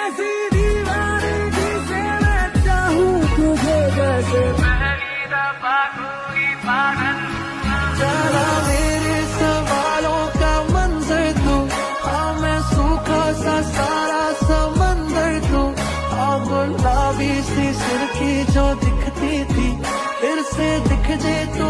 ऐसी दीवानगी से मैं चाहूं तुझे जैसे पहली दफा कोई पागल जाना मेरे सवालों का मंजर तू। हाँ मैं सूखा सा सारा समंदर तू। हाँ गुलाबी सी सिर की जो दिखती थी फिर से दिख जे तू